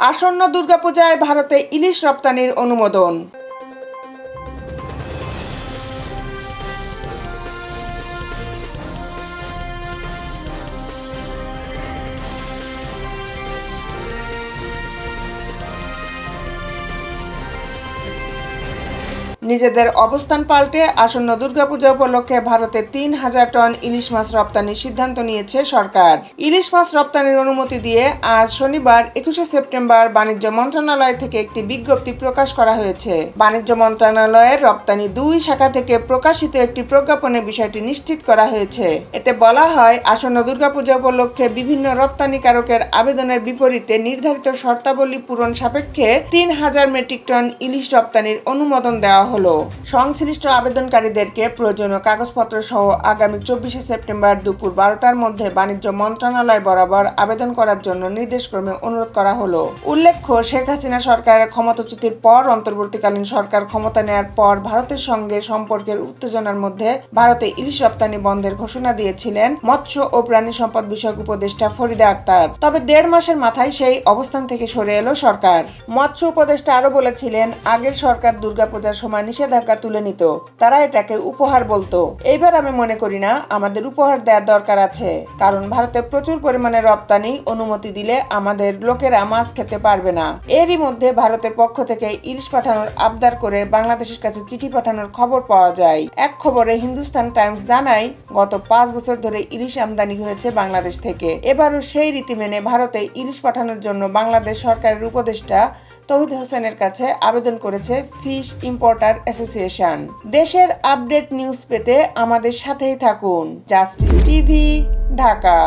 আসন্ন দুর্গাপূজায় ভারতে ইলিশ রপ্তানির অনুমোদন। নিজেদের অবস্থান পাল্টে আসন্ন দুর্গাপূজা উপলক্ষে ভারতে ৩,০০০ টন ইলিশ মাছ রপ্তানির সিদ্ধান্ত নিয়েছে সরকার। ইলিশ মাছ রপ্তানির অনুমতি দিয়ে আজ শনিবার ২১শে সেপ্টেম্বর বাণিজ্য মন্ত্রণালয় থেকে একটি বিজ্ঞপ্তি প্রকাশ করা হয়েছে। বাণিজ্য মন্ত্রণালয়ের রপ্তানি ২ শাখা থেকে প্রকাশিত একটি প্রজ্ঞাপনে বিষয়টি নিশ্চিত করা হয়েছে। এতে বলা হয়, আসন্ন দুর্গাপূজা উপলক্ষে বিভিন্ন রপ্তানিকারকের আবেদনের বিপরীতে নির্ধারিত শর্তাবলী পূরণ সাপেক্ষে ৩,০০০ মেট্রিক টন ইলিশ রপ্তানির অনুমোদন দেওয়া হলো। সংশ্লিষ্ট আবেদনকারীদেরকে প্রয়োজনীয় কাগজপত্র সহ আগামী ২৪শে সেপ্টেম্বর দুপুর ১২টার মধ্যে বাণিজ্য মন্ত্রণালয় বরাবর আবেদন করার জন্য নির্দেশক্রমে অনুরোধ করা হলো। উল্লেখ্য, শেখ হাসিনা সরকারের ক্ষমতাচ্যুতির পর অন্তর্বর্তীকালীন সরকার ক্ষমতা নেয়ার পর ভারতের সঙ্গে সম্পর্কের উত্তেজনার মধ্যে ভারতে ইলিশ রপ্তানি বন্ধের ঘোষণা দিয়েছিলেন মৎস্য ও প্রাণী সম্পদ বিষয়ক উপদেষ্টা ফরিদা আক্তার। তবে ১.৫ মাসের মাথায় সেই অবস্থান থেকে সরে এলো সরকার। মৎস্য উপদেষ্টা আরো বলেছিলেন, আগের সরকার দুর্গাপূজার সময় নিষেধাজ্ঞা তুলে নিত, তারা এটাকে উপহার বলতো। এইবার আমি মনে করি না আমাদের উপহার দেওয়ার দরকার আছে, কারণ ভারতে প্রচুর পরিমাণে রপ্তানি অনুমতি দিলে আমাদের লোকেরা মাছ খেতে পারবে না। এরই মধ্যে ভারতের পক্ষ থেকে ইলিশ পাঠানোর আবদার করে বাংলাদেশের কাছে চিঠি পাঠানোর খবর পাওয়া যায়। এক খবরে হিন্দুস্তান টাইমস জানায়, গত ৫ বছর ধরে ইলিশ আমদানি হয়েছে বাংলাদেশ থেকে। এবারও সেই রীতি মেনে ভারতে ইলিশ পাঠানোর জন্য বাংলাদেশ সরকারের উপদেষ্টা তৌহিদ হোসেনের কাছে আবেদন করেছে ফিশ ইম্পোর্টার অ্যাসোসিয়েশন। দেশের আপডেট নিউজ পেতে আমাদের সাথেই থাকুন। Justice TV, Dhaka.